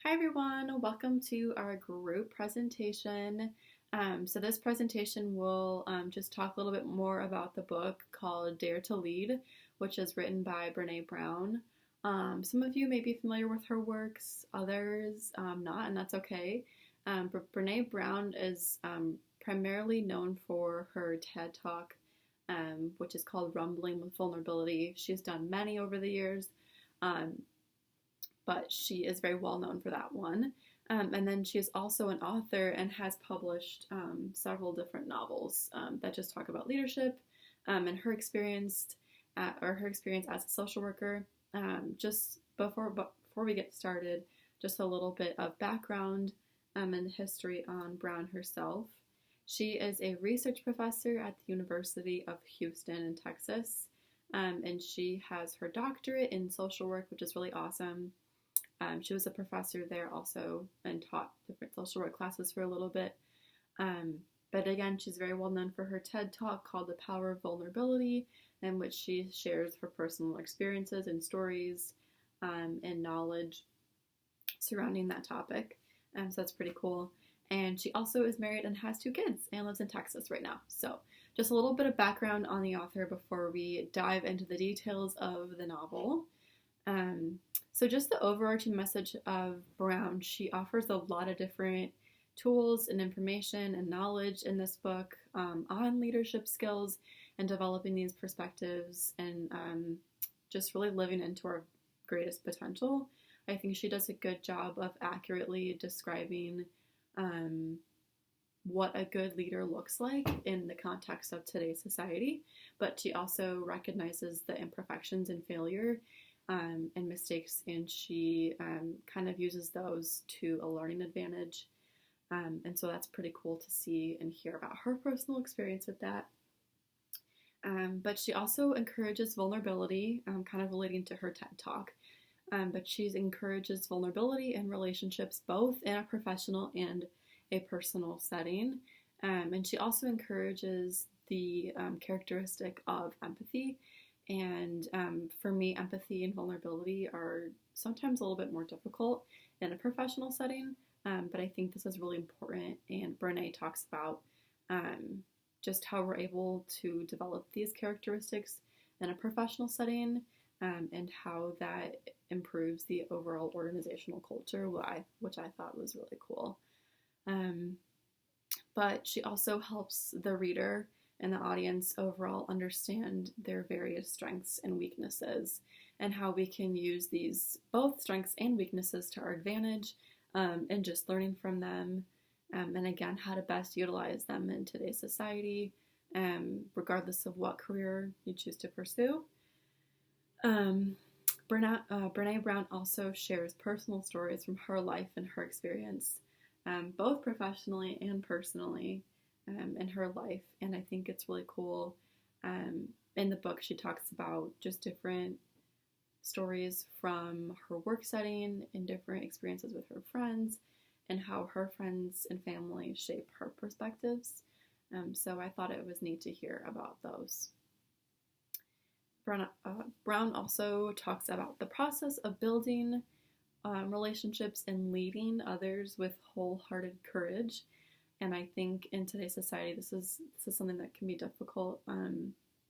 Hi everyone, welcome to our group presentation. So this presentation will just talk a little bit more about the book called Dare to Lead, which is written by Brene Brown. Some of you may be familiar with her works, others not, and that's okay. But Brene Brown is primarily known for her TED Talk, which is called Rumbling with Vulnerability. She's done many over the years. But she is very well known for that one. And then she is also an author and has published several different novels that just talk about leadership and her experience her experience as a social worker. Just before we get started, just a little bit of background and history on Brown herself. She is a research professor at the University of Houston in Texas, and she has her doctorate in social work, which is really awesome. She was a professor there also and taught different social work classes for a little bit. But again, she's very well known for her TED Talk called The Power of Vulnerability, in which she shares her personal experiences and stories and knowledge surrounding that topic. So that's pretty cool. And she also is married and has 2 kids and lives in Texas right now. So just a little bit of background on the author before we dive into the details of the novel. So just the overarching message of Brown, she offers a lot of different tools and information and knowledge in this book on leadership skills and developing these perspectives and just really living into our greatest potential. I think she does a good job of accurately describing what a good leader looks like in the context of today's society, but she also recognizes the imperfections and failure and mistakes, and she kind of uses those to a learning advantage. And so that's pretty cool to see and hear about her personal experience with that. But she also encourages vulnerability, kind of relating to her TED Talk. But she encourages vulnerability in relationships, both in a professional and a personal setting. And she also encourages the characteristic of empathy. And for me, empathy and vulnerability are sometimes a little bit more difficult in a professional setting, but I think this is really important. And Brene talks about just how we're able to develop these characteristics in a professional setting and how that improves the overall organizational culture, which I thought was really cool. But she also helps the reader and the audience overall understand their various strengths and weaknesses and how we can use these both strengths and weaknesses to our advantage and just learning from them and again how to best utilize them in today's society regardless of what career you choose to pursue. Brene Brown also shares personal stories from her life and her experience both professionally and personally in her life, and I think it's really cool. In the book, she talks about just different stories from her work setting and different experiences with her friends and how her friends and family shape her perspectives. So I thought it was neat to hear about those. Brown also talks about the process of building relationships and leading others with wholehearted courage. And I think in today's society, this is something that can be difficult,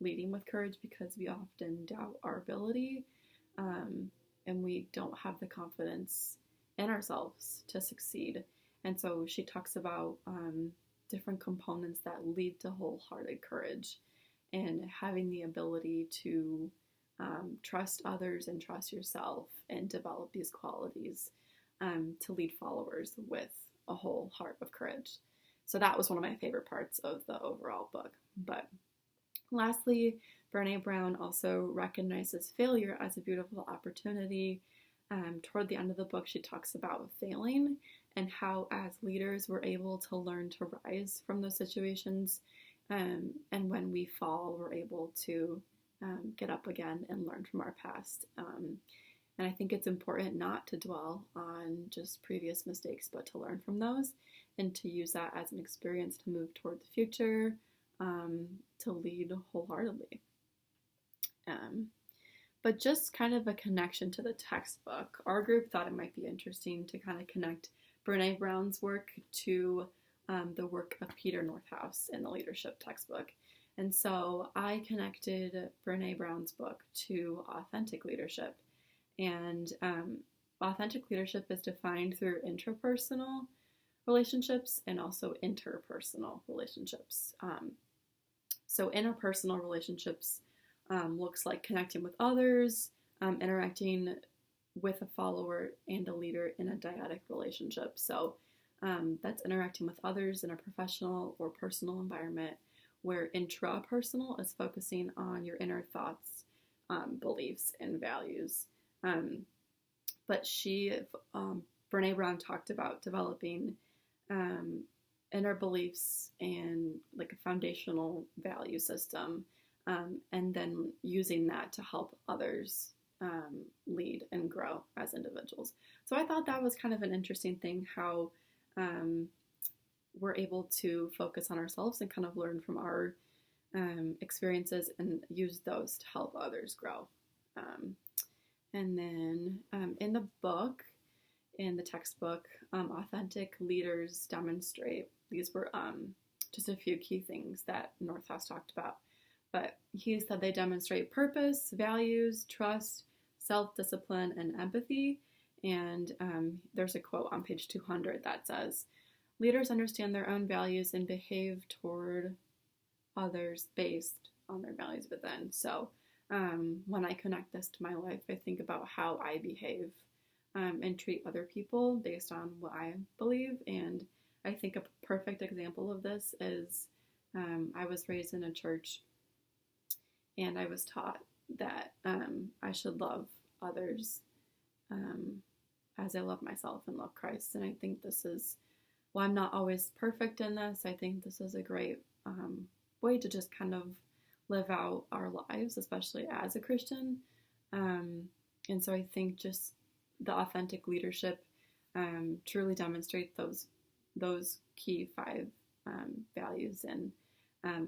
leading with courage, because we often doubt our ability and we don't have the confidence in ourselves to succeed. And so she talks about different components that lead to wholehearted courage and having the ability to trust others and trust yourself and develop these qualities to lead followers with a whole heart of courage. So that was one of my favorite parts of the overall book. But lastly, Brene Brown also recognizes failure as a beautiful opportunity. Toward the end of the book, she talks about failing and how as leaders we're able to learn to rise from those situations. And when we fall, we're able to get up again and learn from our past. And I think it's important not to dwell on just previous mistakes, but to learn from those and to use that as an experience to move toward the future, to lead wholeheartedly. but just kind of a connection to the textbook. Our group thought it might be interesting to kind of connect Brene Brown's work to the work of Peter Northouse in the leadership textbook. And so I connected Brene Brown's book to authentic leadership. And authentic leadership is defined through intrapersonal relationships and also interpersonal relationships. So interpersonal relationships looks like connecting with others, interacting with a follower and a leader in a dyadic relationship. So that's interacting with others in a professional or personal environment, where intrapersonal is focusing on your inner thoughts, beliefs, and values. But Brene Brown talked about developing inner beliefs and like a foundational value system, and then using that to help others lead and grow as individuals. So I thought that was kind of an interesting thing, how we're able to focus on ourselves and kind of learn from our experiences and use those to help others grow. And then in the book, in the textbook, authentic leaders demonstrate. These were just a few key things that Northouse talked about. But he said they demonstrate purpose, values, trust, self-discipline, and empathy. And there's a quote on page 200 that says, leaders understand their own values and behave toward others based on their values within. So when I connect this to my life, I think about how I behave and treat other people based on what I believe. And I think a perfect example of this is I was raised in a church, and I was taught that I should love others as I love myself and love Christ. And I think this is, well, I'm not always perfect in this. I think this is a great way to just kind of live out our lives, especially as a Christian. And so I think just the authentic leadership truly demonstrate those key 5 values. And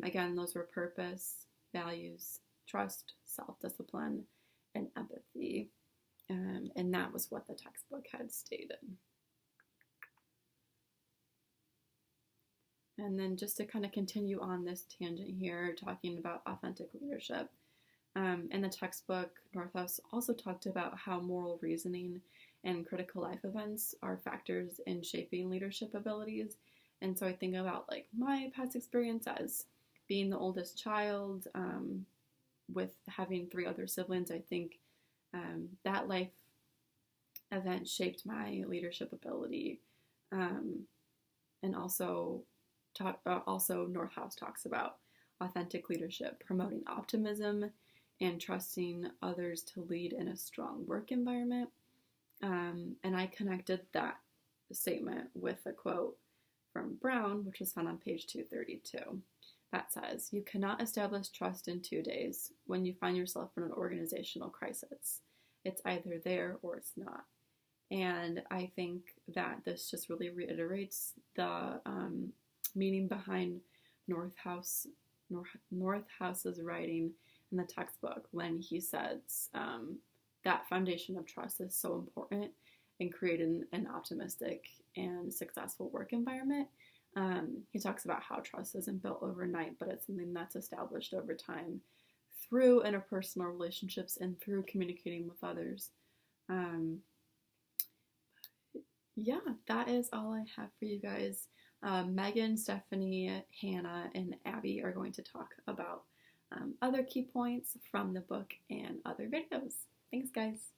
again, those were purpose, values, trust, self-discipline, and empathy. And that was what the textbook had stated. And then just to kind of continue on this tangent here, talking about authentic leadership. In the textbook, Northouse also talked about how moral reasoning and critical life events are factors in shaping leadership abilities. And so I think about like my past experience as being the oldest child, with having 3 other siblings. I think that life event shaped my leadership ability. And also Northouse talks about authentic leadership, promoting optimism and trusting others to lead in a strong work environment. And I connected that statement with a quote from Brown, which is found on page 232. That says, "You cannot establish trust in 2 days when you find yourself in an organizational crisis. It's either there or it's not." And I think that this just really reiterates the meaning behind Northhouse's writing in the textbook when he says that foundation of trust is so important in creating an optimistic and successful work environment. He talks about how trust isn't built overnight, but it's something that's established over time through interpersonal relationships and through communicating with others. Yeah, that is all I have for you guys. Megan, Stephanie, Hannah, and Abby are going to talk about other key points from the book and other videos. Thanks, guys.